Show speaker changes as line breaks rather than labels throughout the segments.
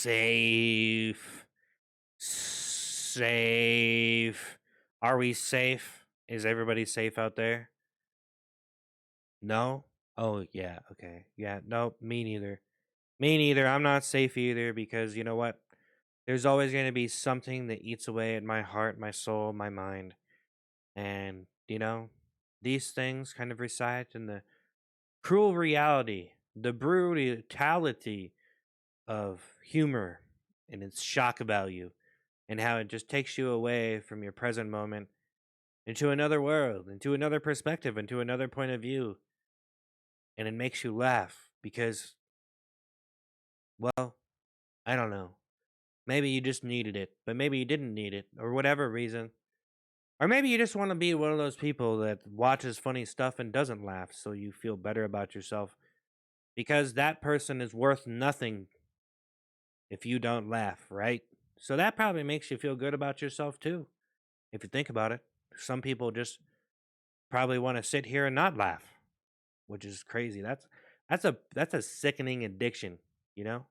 Safe. Safe. Are we safe? Is everybody safe out there? No? Oh, yeah. Okay. Yeah. No, me neither. Me neither. I'm not safe either because you know what? There's always going to be something that eats away at my heart, my soul, my mind. And, these things kind of reside in the cruel reality, the brutality of humor and its shock value, and how it just takes you away from your present moment into another world, into another perspective, into another point of view. And it makes you laugh because, well, I don't know. Maybe you just needed it, but maybe you didn't need it, or whatever reason. Or maybe you just want to be one of those people that watches funny stuff and doesn't laugh so you feel better about yourself because that person is worth nothing if you don't laugh, right? So that probably makes you feel good about yourself too, if you think about it. Some people just probably want to sit here and not laugh, which is crazy. That's a sickening addiction, you know?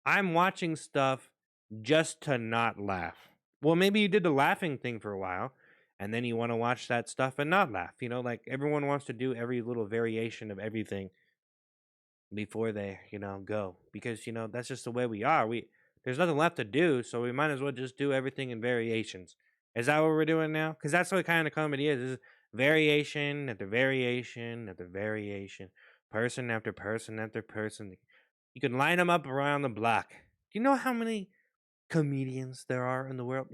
I'm watching stuff just to not laugh. Well, maybe you did the laughing thing for a while, and then you want to watch that stuff and not laugh. Like everyone wants to do every little variation of everything before they, go. Because, that's just the way we are. There's nothing left to do, so we might as well just do everything in variations. Is that what we're doing now? Because that's what kind of comedy is variation after variation after variation, person after person after person. You can line them up around the block. Do you know how many comedians there are in the world?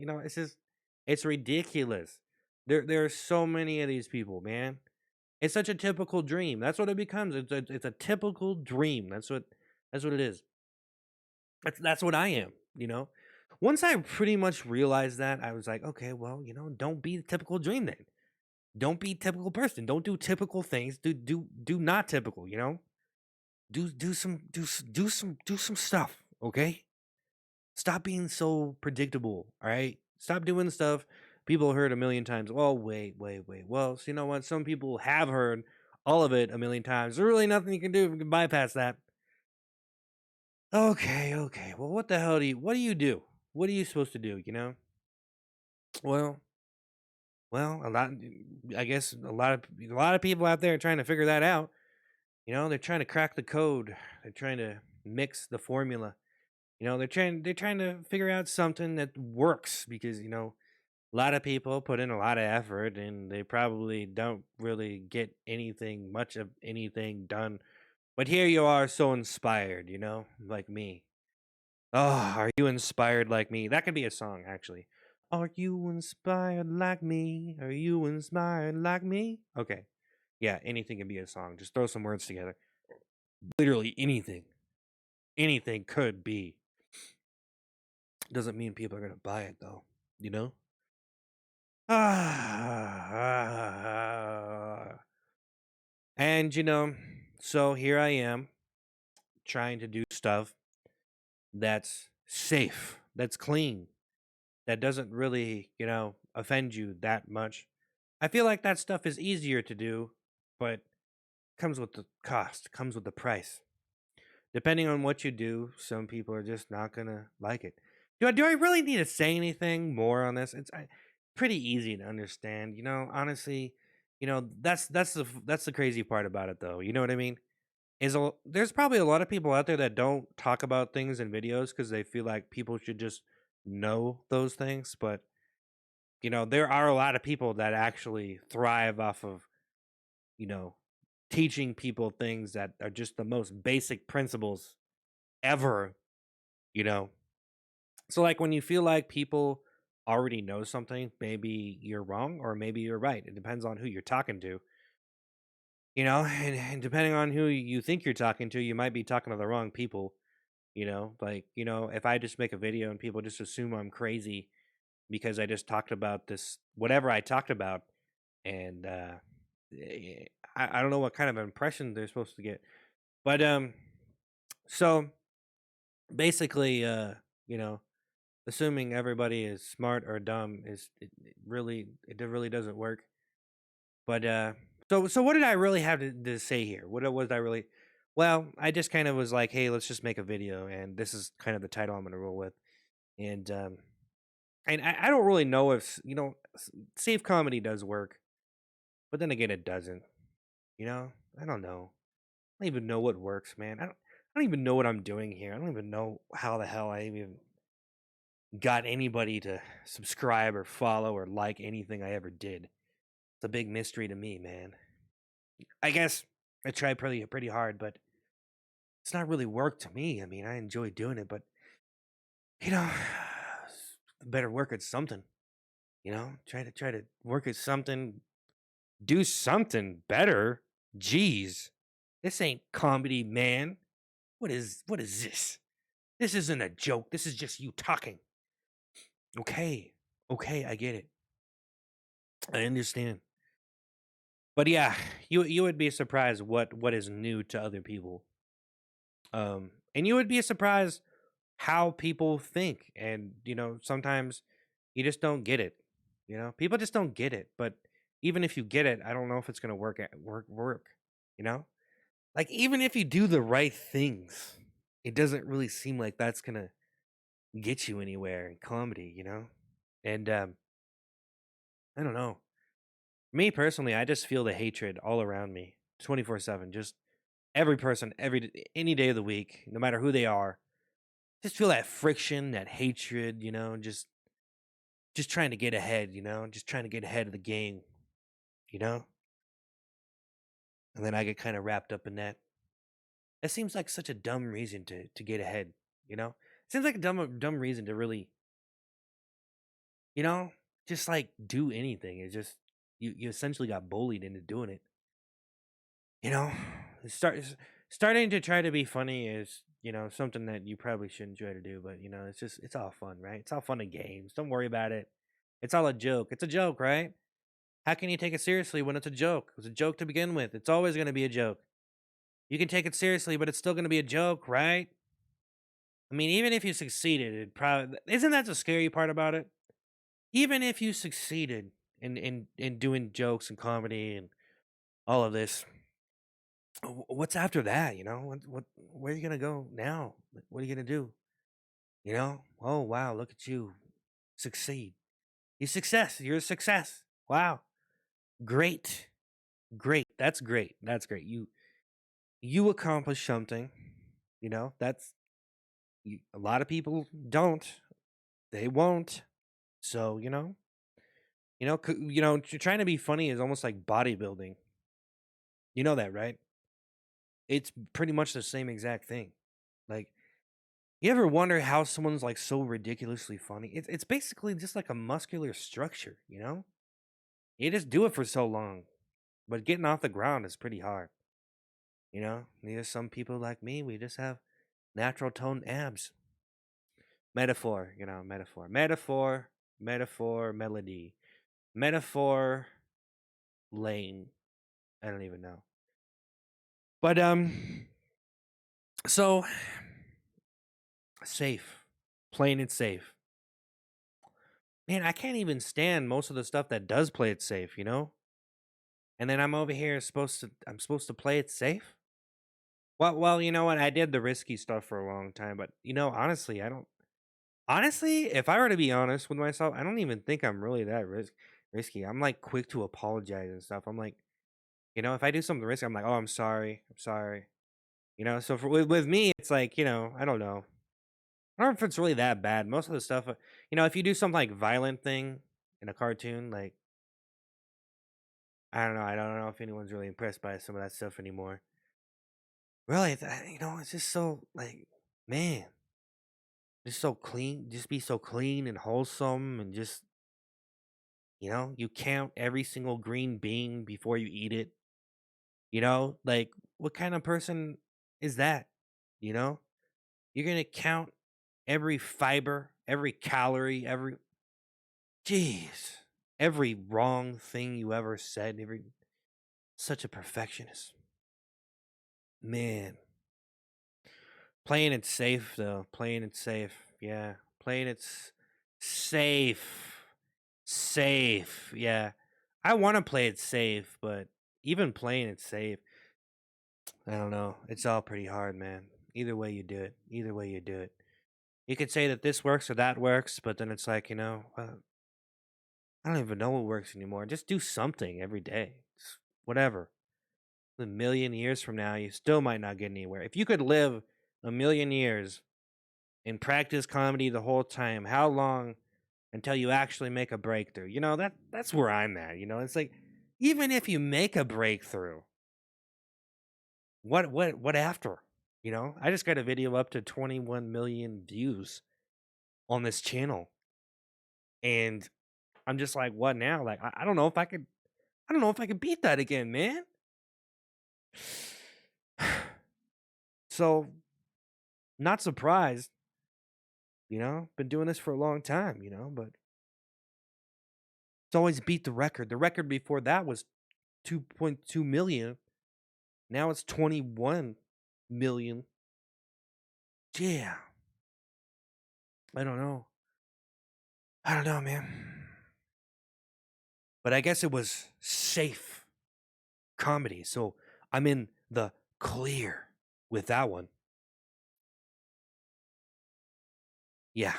It's ridiculous. There are so many of these people, man. It's such a typical dream. That's what it becomes. It's a typical dream. That's what it is. That's what I am. Once I pretty much realized that, I was like, okay, well, don't be the typical dream then. Don't be a typical person. Don't do typical things. Do not typical. Do some stuff. Okay. Stop being so predictable. All right. Stop doing stuff people heard a million times. Well, wait. Well, so you know what? Some people have heard all of it a million times. There's really nothing you can do if you can bypass that. Okay. Well, what do you do? What are you supposed to do? Well, a lot. I guess a lot of people out there are trying to figure that out. They're trying to crack the code. They're trying to mix the formula. They're trying to figure out something that works because a lot of people put in a lot of effort and they probably don't really get much of anything done. But here you are, so inspired, like me. Oh, are you inspired like me? That could be a song, actually. Are you inspired like me? Are you inspired like me? Okay. Yeah, anything can be a song. Just throw some words together. Literally anything. Anything could be. Doesn't mean people are going to buy it, though. You know? And, so here I am trying to do stuff that's safe, that's clean, that doesn't really, offend you that much. I feel like that stuff is easier to do, but comes with the cost, comes with the price. Depending on what you do, some people are just not gonna like it. Do I really need to say anything more on this? It's pretty easy to understand. Honestly, that's the crazy part about it, though. You know what I mean? There's probably a lot of people out there that don't talk about things in videos because they feel like people should just know those things. But there are a lot of people that actually thrive off of you know teaching people things that are just the most basic principles ever. You know, so like when you feel like people already know something, maybe you're wrong or maybe you're right. It depends on who you're talking to. And depending on who you think you're talking to, you might be talking to the wrong people. Like, if I just make a video and people just assume I'm crazy because I just talked about this, whatever I talked about, and I don't know what kind of impression they're supposed to get. But, so basically, you know, assuming everybody is smart or dumb it really doesn't work. But, so what did I really have to say here? What was I really? Well, I just kind of was like, hey, let's just make a video, and this is kind of the title I'm gonna roll with. And I don't really know if safe comedy does work, but then again, it doesn't. You know, I don't know. I don't even know what works, man. I don't even know what I'm doing here. I don't even know how the hell I even got anybody to subscribe or follow or like anything I ever did. It's a big mystery to me, man. I guess I tried pretty hard, but it's not really work to me. I mean, I enjoy doing it, but you know, better work at something. Try to work at something, do something better. Jeez, this ain't comedy, man. What is this? This isn't a joke. This is just you talking. Okay, okay, I get it. I understand. But yeah, you would be surprised what is new to other people. And you would be surprised how people think, and sometimes you just don't get it. People just don't get it. But even if you get it, I don't know if it's gonna work. You know, like even if you do the right things, it doesn't really seem like that's gonna get you anywhere in comedy. And I don't know. Me personally, I just feel the hatred all around me, 24/7. Just every person, any day of the week, no matter who they are. Just feel that friction, that hatred, just trying to get ahead, just trying to get ahead of the game, you know? And then I get kind of wrapped up in that. It seems like such a dumb reason to get ahead, you know? It seems like a dumb reason to really, you know, just like do anything. It's just you essentially got bullied into doing it. You know? Starting to try to be funny is, something that you probably shouldn't try to do, but it's all fun, right? It's all fun and games. Don't worry about it. It's all a joke. It's a joke, right? How can you take it seriously when it's a joke? It's a joke to begin with. It's always going to be a joke. You can take it seriously, but it's still going to be a joke, right? I mean, even if you succeeded, it probably isn't that the scary part about it? Even if you succeeded in doing jokes and comedy and all of this, what's after that? What where are you gonna go now? What are you gonna do? Oh wow, look at you succeed. You're a success. Wow, great, great. That's great. That's great. You accomplish something. That's a lot of people don't. They won't. So trying to be funny is almost like bodybuilding. You know that, right? It's pretty much the same exact thing. Like, you ever wonder how someone's like so ridiculously funny? It's basically just like a muscular structure. You just do it for so long, but getting off the ground is pretty hard. There's some people like me. We just have natural toned abs. Metaphor, metaphor, melody, metaphor, lane. I don't even know. But so safe, playing it safe. Man, I can't even stand most of the stuff that does play it safe. And then I'm over here I'm supposed to play it safe. Well, you know what? I did the risky stuff for a long time, but honestly, I don't. Honestly, if I were to be honest with myself, I don't even think I'm really that risky. I'm like quick to apologize and stuff. I'm like, if I do something risky, I'm like, oh, I'm sorry, I'm sorry. So with me, it's like, I don't know. I don't know if it's really that bad. Most of the stuff, if you do something like violent thing in a cartoon, like I don't know. I don't know if anyone's really impressed by some of that stuff anymore. Really, it's just so like, man, just so clean. Just be so clean and wholesome, and just you count every single green bean before you eat it. Like what kind of person is that? You know, you're gonna count every fiber, every calorie, jeez, every wrong thing you ever said. Such a perfectionist, man. Playing it safe though, playing it safe, yeah, playing it safe, safe, yeah. I want to play it safe, but even playing it safe, I don't know. It's all pretty hard, man. Either way you do it. Either way you do it. You could say that this works or that works, but then it's like, I don't even know what works anymore. Just do something every day. Just whatever. A million years from now, you still might not get anywhere. If you could live a million years and practice comedy the whole time, how long until you actually make a breakthrough? That's where I'm at. It's like even if you make a breakthrough, what after? I just got a video up to 21 million views on this channel, and I'm just like, what now? Like, I don't know if I could. I don't know if I could beat that again, man. So, not surprised. Been doing this for a long time. But it's always beat the record. The record before that was 2.2 million. Now it's 21 million. Yeah. I don't know. I don't know, man. But I guess it was safe comedy. So I'm in the clear with that one. Yeah.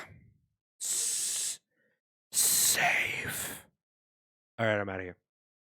Safe. All right, I'm out of here.